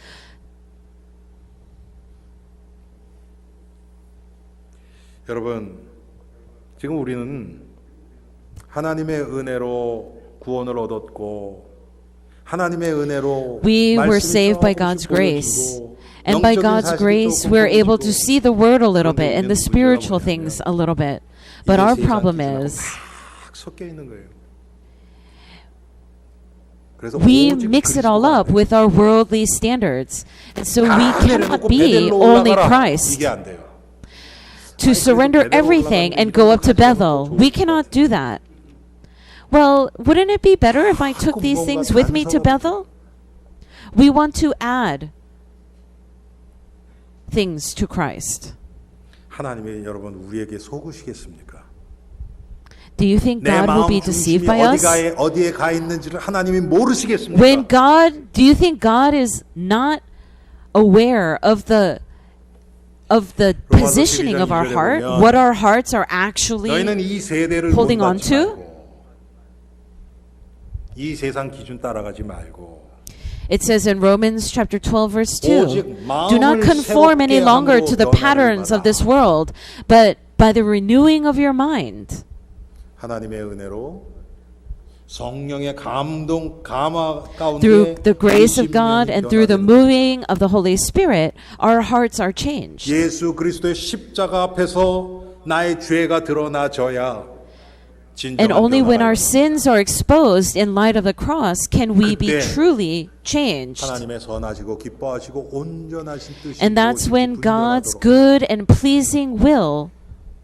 여러분, 지금 우리는 하나님의 은혜로 구원을 얻었고 하나님의 은혜로 We were 말씀이 saved by 조금씩 God's grace. 보여지고 And by 영적인 God's 사실이 grace, 조금 we're able to 보여지고 see the word a little bit and 그런데 the 우리는 spiritual 문제가 things 뭐냐면 a little bit. But 이게 our 세상 problem 기준하고 is 막 섞여 있는 거예요. we mix it all up with our worldly standards. And so we cannot be only Christ. 이게 안 돼요. To surrender everything and go up to Bethel. We cannot do that. Well, wouldn't it be better if I took these things with me to Bethel? We want to add things to Christ. 하나님이 여러분 우리에게 속으시겠습니까? Do you think 내 God will 마음 be deceived 중심이 by us? 어디에 가 있는지를 하나님이 모르시겠습니까? When God, do you think God is not aware of the positioning of our heart, what our hearts are actually 너희는 이 세대를 holding on 본받지 to? 말고 이 세상 기준 따라가지 말고 It says in Romans chapter 12 verse 2, 오직 do not 마음을 conform any 새롭게 longer 함으로 to the 변화를 patterns of 받아. this world, but by the renewing of your mind. 하나님의 은혜로 성령의 감화 가운데 Through the grace of God and through the 변화되는 moving of the Holy Spirit, our hearts are changed. 예수 그리스도의 십자가 앞에서 나의 죄가 드러나져야 And only when our sins are exposed in light of the cross can we be truly changed. 하나님의 선하시고 기뻐하시고 온전하신 뜻이 And that's when God's 분별하도록 good and pleasing will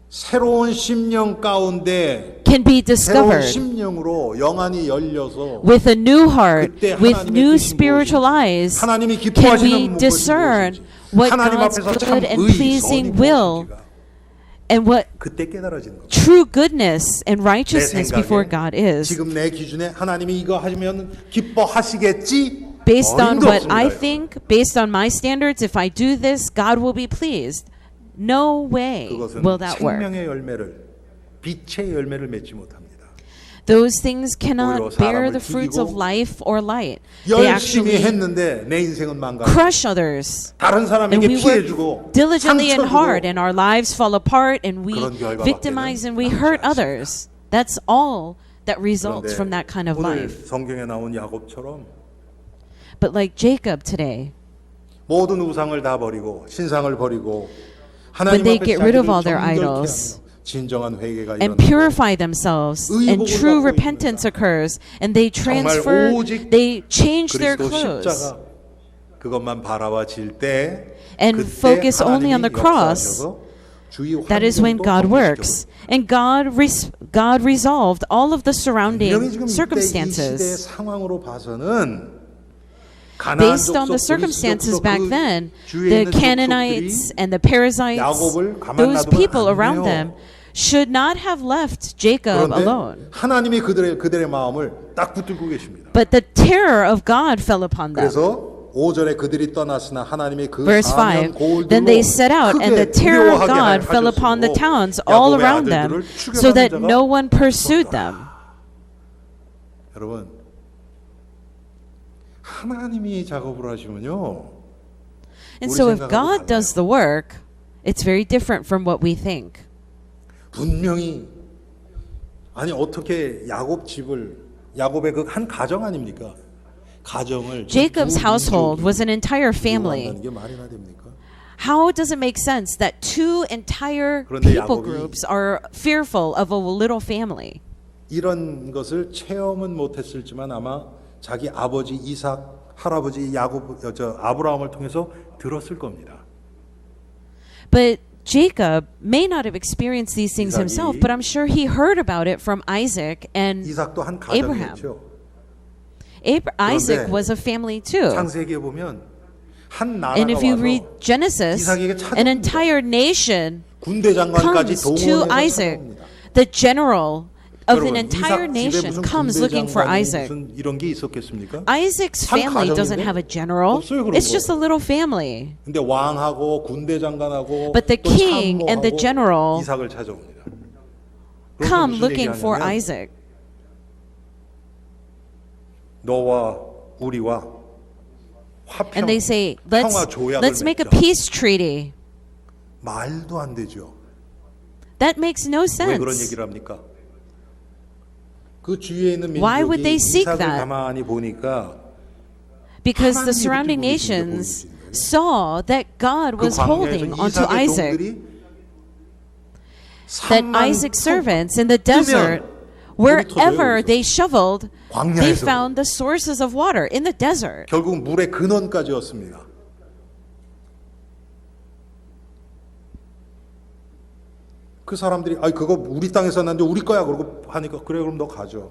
새로운 심령 가운데 can be 새로운 discovered 심령으로 영안이 열려서 with a new heart, 그때 with 하나님의 new 뜻이 spiritual eyes. 하나님이 Can 기뻐하시는 we 무엇이 discern 무엇인지 what 하나님 God's 앞에서 참 good and 의, pleasing 선이 will 무엇인지가 and what 그때 깨달아지는 겁니다. true goodness and 내 righteousness before God 생각에 is? 지금 내 기준에 하나님이 이거 하시면 기뻐하시겠지? Based on 어림도 what I 없습니다. think, based on my standards, if I do this, God will be pleased. No way 그것은 will that work. 생명의 열매를 빛의 열매를 맺지 못합니다. Those things cannot 오히려 bear 사람을 the fruits of 죽이고 life or light. They 열심히 actually 했는데 내 인생은 망가. crush others. 다른 And 사람에게 we 피해 work 주고 diligently and 상처 hard, 주고 and our lives fall apart, and we 그런 결과밖에는 victimize and we 남지 hurt 않습니다. others. That's all that results 그런데 from that kind of 오늘 life. 성경에 나온 야곱처럼 But like Jacob today, 모든 우상을 다 버리고 신상을 버리고 when 하나님 they 앞에 get rid of all 자기를 their 정결케 idols 하며 진정한 회개가 and 일어나고 purify themselves, and 의복을 true 받고 repentance 있습니다. occurs, and they transfer, 오직 they change their 그리스도 clothes 십자가 그것만 바라봐질 때 and 그때 focus only on 하나님이 the cross. 역사하셔서 주위 That is when 환경도 God 성취시켜버립니다. works. And God resolved all of the 분명히 surrounding 지금 이때 이 시대의 circumstances. 상황으로 봐서는 Based on the circumstances back then, the Canaanites and the Perizzites, those people around them, should not have left Jacob 그런데 alone. 하나님이 그들의 마음을 딱 붙들고 계십니다. But the terror of God fell upon them. 그래서 5절에 그들이 떠났으나 하나님의 그 Verse 5, then they set out, and the terror of God fell upon the towns all around them, so that no one pursued them. 여러분, 하나님이 작업을 하시면요. And so if God does the work, it's very different from what we think. 분명히 아니 어떻게 야곱의 그 한 가정 아닙니까? 가정을 Jacob's household was an entire family. 이게 말이나 됩니까? How does it make sense that two entire people groups are fearful of a little family? 이런 것을 체험은 못했을지만 아마 자기 아버지 이삭, 할아버지 아브라함을 통해서 들었을 겁니다. But Jacob may not have experienced these things himself, but I'm sure he heard about it from Isaac and 이삭도 한 Abraham. 가정이었죠. Isaac was a family too. 창세기에 보면 한 나라가 And if you 와서 read Genesis, 이삭에게 an 찾아옵니다. entire nation 군대 장관까지 comes to 동원해서 Isaac. 찾아옵니다. The general of an 여러분, entire 이삭 집에 nation 무슨 comes 군대 looking for 장관이 Isaac. 무슨 이런 게 있었겠습니까? Isaac's 한 family doesn't 가정인데? have a general. 없어요, 그런 It's 거. just a little family. 근데 왕하고 군대 장관하고 But the 또 king and the 참모하고 general 이삭을 찾아옵니다. Come 무슨 looking for 얘기하냐면 Isaac. 너와 우리와 화평, And they say, 평화 조약을 let's make a 맺자. peace treaty. 말도 안 되죠. That makes no 왜 그런 sense. 얘기를 합니까? 그 주위에 있는 Why would they 민족이 seek 이삭을 that? 가만히 보니까 Because the 하나님이 surrounding 붙들고 계신 게 nations 보이는 거예요. saw that God 그 was holding 광야에서 onto 이삭의 Isaac. 종들이 That 3만 Isaac's servants in the desert Wherever they shoveled, they 광야에서. found the sources of water in the desert. 결국 물의 근원까지였습니다. 그 사람들이 그거 우리 땅에서 났는데 우리 거야 그러고 하니까 그래 그럼 너 가져.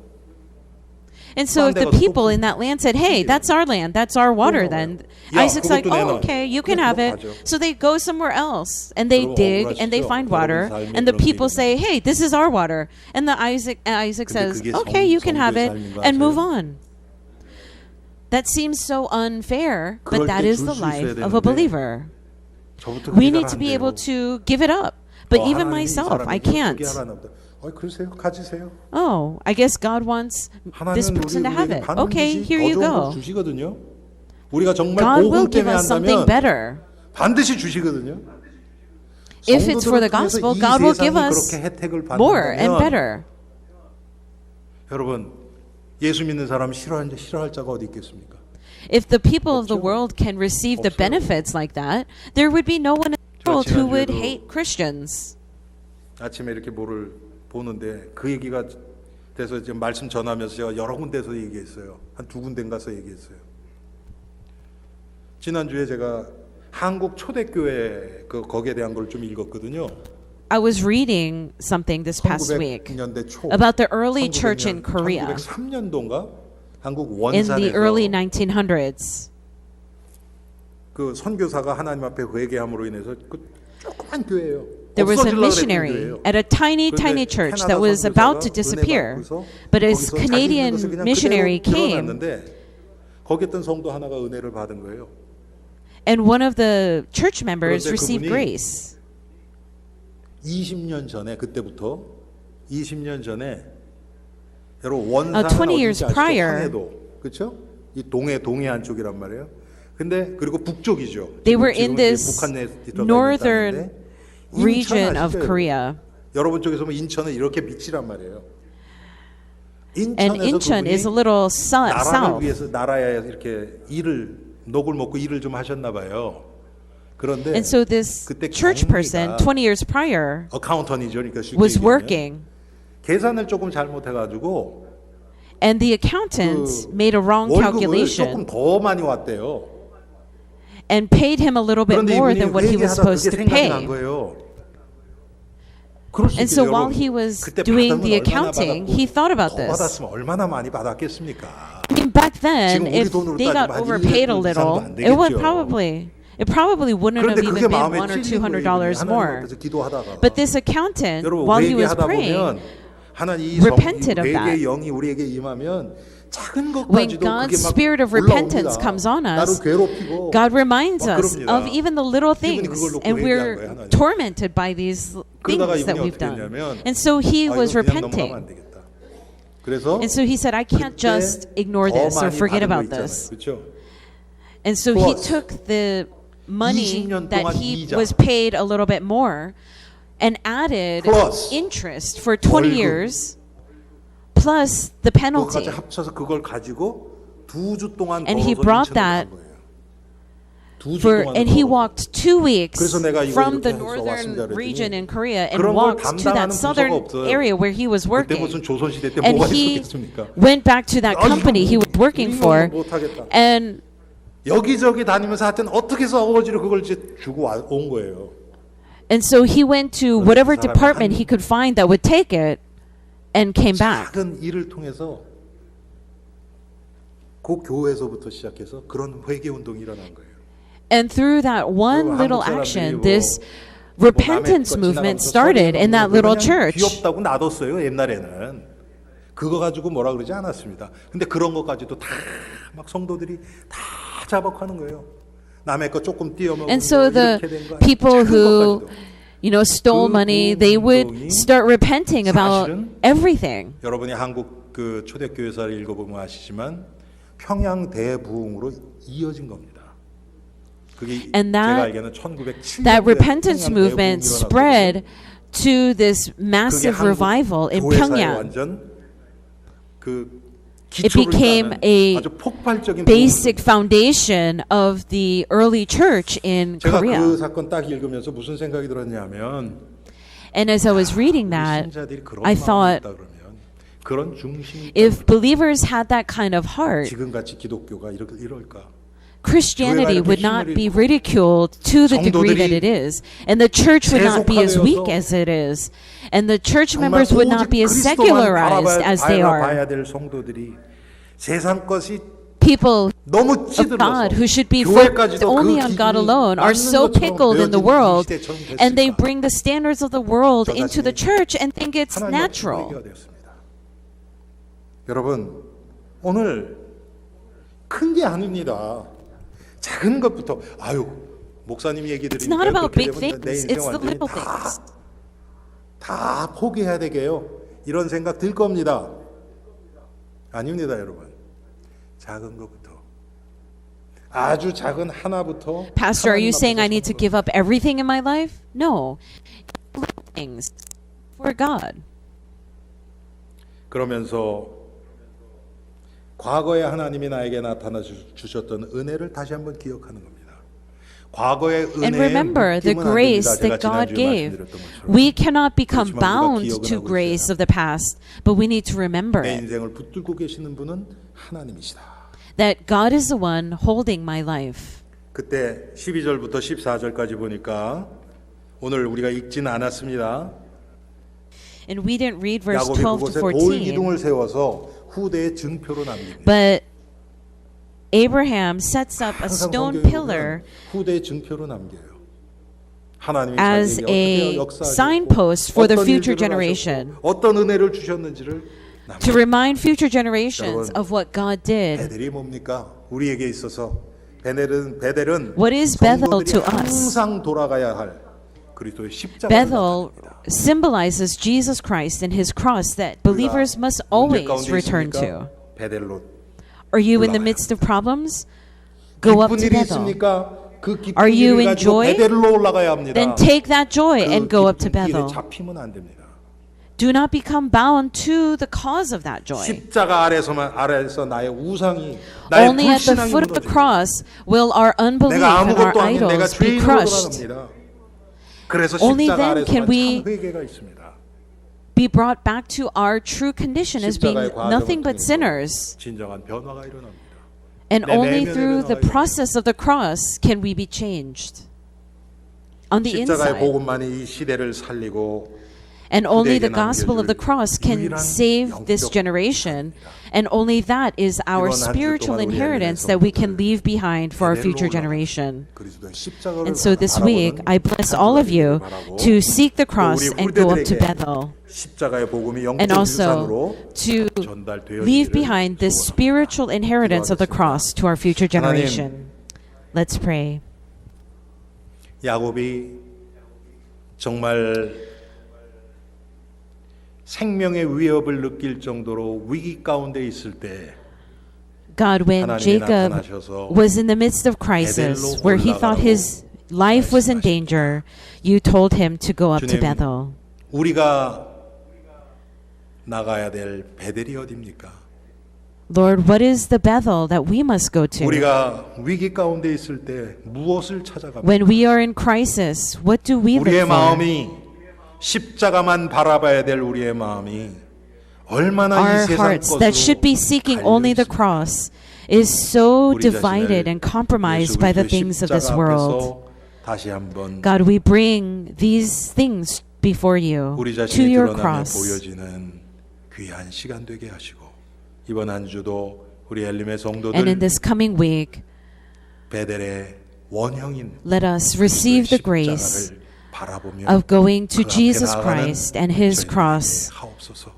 And so if the people in that land said, hey, that's our land, that's our water, then Isaac's like, oh, okay, you can have it. So they go somewhere else and they dig and they find water. And the people say, hey, this is our water. And Isaac says, okay, you can have it and move on. That seems so unfair, but that is the life of a believer. We need to be able to give it up. But even myself, I can't. 그러세요. 가지세요. Oh, I guess God wants this person to have it. Okay, here you go. 주시거든요. 우리가 정말 God will 복음 give 때문에 us something 한다면 better. 반드시 주시거든요. If it's for the gospel, God will give us more and better. 여러분, 예수 믿는 사람 싫어할 자가 어디 있겠습니까? If the people of the world can receive the benefits like that, there would be no one in the world who would hate Christians. 아침에 이렇게 뭐를 보는데 그 얘기가 돼서 지금 말씀 전하면서 제가 여러 군데서 얘기했어요. 한 2군데 가서 얘기했어요. 지난주에 제가 한국 초대교회 거기에 대한 걸 좀 읽었거든요. I was reading something this past week 1900년대 초 about the early church in Korea 1903년도인가 한국 in the early 원산에서 1900s. 그 선교사가 하나님 앞에 회개함으로 인해서 그 조그만 교회예요. There was a missionary at a tiny church that was about to disappear. But as Canadian missionary came, 거기 있던 성도 하나가 은혜를 받은 거예요. and one of the church members received grace. 20년 전에 그때부터 20년 전에 여러분 원산은 20 어딘지 years 아시죠? prior, 황해도 그렇죠? 이 동해안 쪽이란 말이에요. 근데 그리고 북쪽이죠. They were in this 북한에 들어가 northern 있는데 region of Korea. 여러분 쪽에서 보면 인천은 이렇게 밑이란 말이에요. And Incheon is a little 나라를 south. 위해서 나라에 이렇게 녹을 먹고 일을 좀 하셨나 봐요. 그런데 And so this 그때 church person, 20 years prior, 어카운턴이죠. 그러니까 쉽게 was 얘기하면 working. 계산을 조금 잘못해가지고 And the accountant made a wrong 월급을 calculation 조금 더 많이 왔대요. and paid him a little bit 그런데 more 이분이 than what he was 회개하다 supposed 그게 to 생각이 난 pay. 거예요. And so while he was doing the accounting, he thought about 더 this. 받았으면 얼마나 많이 받았겠습니까? I mean, back then, 지금 우리 if 돈으로 they got 따지면 한 overpaid a 1년 little, 이상도 안 it probably wouldn't have 그런데 even 그게 been 마음에 $100 or 찔린 거예요. $200 하나님 more. 앞에서 기도하다가 But this accountant, 여러분 while he was 회개하다 praying, 보면 하나님 이 repented of that. 회개의 영이 우리에게 임하면 작은 when 것까지도 God's 그게 막 spirit of repentance 올라옵니다. comes on 나를 us, 괴롭히고 God reminds 막 us 그럽니다. of even the little 이분이 things, 그걸 놓고 and 회개한 we're 거예요, 하나님. tormented by these 그러다가 things that 이분이 we've 어떻게 done. 했냐면 And so he was 이거 그냥 넘어가면 안 repenting. 되겠다. 그래서 And so he said, I can't just ignore this or forget about this. 그렇죠? And so he plus took the money 20년 that 동안 he 이자. was paid a little bit more and added plus interest for 20 월급. years plus the penalty. 그것까지 합쳐서 그걸 가지고 2주 동안 And he 걸어서 brought 인천으로 that 간 거예요. 2주 동안 And he 걸어서. walked 2 weeks 그래서 내가 이거 from 이렇게 the 해서 northern 왔습니다 그랬더니 region in Korea and 그런 걸 walked to that 담당하는 southern 부서가 없어요. area where he was 그때 working. 무슨 조선시대 때 And 뭐가 he 있었겠습니까? went back to that 아, company he was working 이거는 for. 못하겠다. And 여기저기 다니면서 하여튼 어떻게 해서 어거지로 그걸 이제 주고 온 거예요. And so he went to whatever 사람이 department he could find that would take it and came back. 작은 일을 통해서 그 교회에서부터 시작해서 그런 회개 운동이 일어난 거예요. And through that one little action, this repentance movement started in that little church. 귀엽다고 놔뒀어요. 옛날에는. 그거 가지고 뭐라 그러지 않았습니다. 근데 그런 것까지도 다 막 성도들이 다 자박하는 거예요. 남의 거 조금 띄어먹고 And so the 이렇게 된 거 people 작은 who, 것까지도. stole money, they would start repenting about everything. 여러분이 한국 그 초대교회사를 읽어보면 아시지만 평양 대부흥으로 이어진 겁니다. 그게 And 제가 알기에는 1907년도에 that repentance movement spread to this massive revival in Pyongyang. 완전 그 It became a 아주 폭발적인 basic foundation of the early church in 제가 그 Korea. 사건 딱 읽으면서 무슨 생각이 들었냐면 And as I was reading that, 신자들이 그런 I 마음이 thought, 있다 그러면 그런 중심이 If believers had that kind of heart, 지금같이 기독교가 이럴까? Christianity would not be ridiculed to the degree that it is, and the church would not be as weak as it is, and the church members would not be as secularized as they are. 봐야 될 성도들이 세상 것이 People 너무 of 찌들어서 God who should be focused only on God alone are so pickled in the world, and they bring the standards of the world into the church and think it's natural. 여러분, 오늘 큰 게 아닙니다. 작은 것부터 목사님 얘기 It's not 들으니까 about 그렇게 big 되면 내 things. 인생 It's the 완전히 little things. 다 포기해야 되게요. 이런 생각 들 겁니다. 아닙니다, 여러분. 작은 것부터, 아주 작은 하나부터. Pastor, are you saying I need to give up everything in my life? No. Little things for God. 그러면서 과거에 하나님이 나에게 나타나 주셨던 은혜를 다시 한번 기억하는 겁니다. 과거의 And 은혜에 remember the 묶이면 안 grace 됩니다. 제가 that God 지난주에 gave. 말씀드렸던 것처럼 We cannot become 그렇지만 우리가 bound 기억은 to 하고 grace 있어야 of the past, but we need to remember 내 it. 인생을 붙들고 계시는 분은 하나님이시다. That God is the one holding my life. 그때 12절부터 14절까지 보니까 오늘 우리가 읽지는 않았습니다. And we didn't read verse 야곱이 12 그곳에 to 돌 14. 기둥을 세워서 후대의 증표로 남깁니다. But Abraham sets up a 항상 stone 성경에 pillar 보면 후대의 증표로 남겨요. 하나님이 as 자기에게 a 어떻게 역사하셨고 signpost for the 어떤 future 일들을 generation. 하셨고 어떤 은혜를 주셨는지를 To 남깁니다. remind future generations of what God did. 베델이 뭡니까? 우리에게 있어서 베델은 What is Bethel 성도들이 to us? 항상 돌아가야 할 그리스도의 십자가를 Bethel 나타냅니다. symbolizes Jesus Christ and his cross that believers must 문제 always 가운데 return 있습니까? to. 베델로 Are you in the 올라가야 midst of problems? Go up 기쁜 to 일이 Bethel. 있습니까? 그 기쁜 Are you 일을 in 가지고 joy? 베델로 올라가야 합니다. Then take that joy 그 and go up to 기쁜 길에 Bethel. 잡히면 안 됩니다. Do not become bound to the cause of that joy. 십자가 아래서 나의 우상이 나의 Only at the 불신앙이 foot of the 무너집니다. cross will our unbelief 내가 and our 아무것도 아닌 내가 idols be 죄인으로 crushed. 돌아갑니다. 그래서 Only 십자가 then 아래서만 can we 참 회개가 있습니다. Be brought back to our true condition as being 십자가의 과정을 nothing but 통해서 sinners. 진정한 변화가 일어납니다. And 내 only 내면의 through the 변화가 process of the cross can we be changed. On the 십자가의 inside. 복음만이 이 시대를 살리고 And only 그대에게 the gospel of the cross can 유일한 save this 영적 generation. And only that is our 이번 한 주 spiritual 동안 우리 inheritance 엘리베이터 that we can leave behind for our 베델로 future 올라가 generation. 그리스도의 십자가를 And so this week, 바라보는 I bless 한 all 주가 of you 되기를 바라고 to seek the 또 cross 우리 and go up to 후대들에게 Bethel. 십자가의 복음이 And 영적 also 유산으로 to 전달되어지기를 leave behind this 소원합니다. spiritual inheritance of the cross to our future 하나님, generation. Let's pray. 야곱이 정말 생명의 위협을 느낄 정도로 위기 가운데 있을 때 God, when 하나님이 Jacob 나타나셔서 was in the midst of crisis, where he thought his life was in danger, you told him to go up to 주님, Bethel. 우리가 나가야 될 베델이 어디입니까? Lord, what is the Bethel that we must go to? 우리가 위기 가운데 있을 때 무엇을 찾아갑니까? When we are in crisis, what do we 우리의 look for? 마음이 십자가만 바라봐야 될 우리의 마음이 얼마나 이 Our 세상 hearts that should be seeking only the cross is so divided and compromised by the things of this world. 다시 한번 God, we bring these things before you 우리 to 자신이 your 드러나며 cross. 보여지는 귀한 시간 되게 하시고 이번 한 주도 우리 엘림의 And in 성도들 this coming week, 베델의 원형인 let us receive the grace 십자가를 바라보며 of going to 그 앞에 Jesus 나아가는 Christ and His 저희들에게 cross. 하옵소서.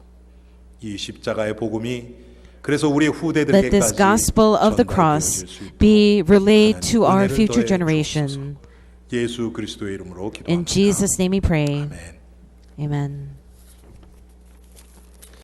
이 십자가의 복음이 그래서 우리 Let this 후대들에게까지 gospel of the cross 전달되어질 수 있도록 be relayed to our 은혜를 future 더해 generation. 주옵소서. 예수 그리스도의 이름으로 In 기도합니다. Jesus' name we pray. 아멘. Amen.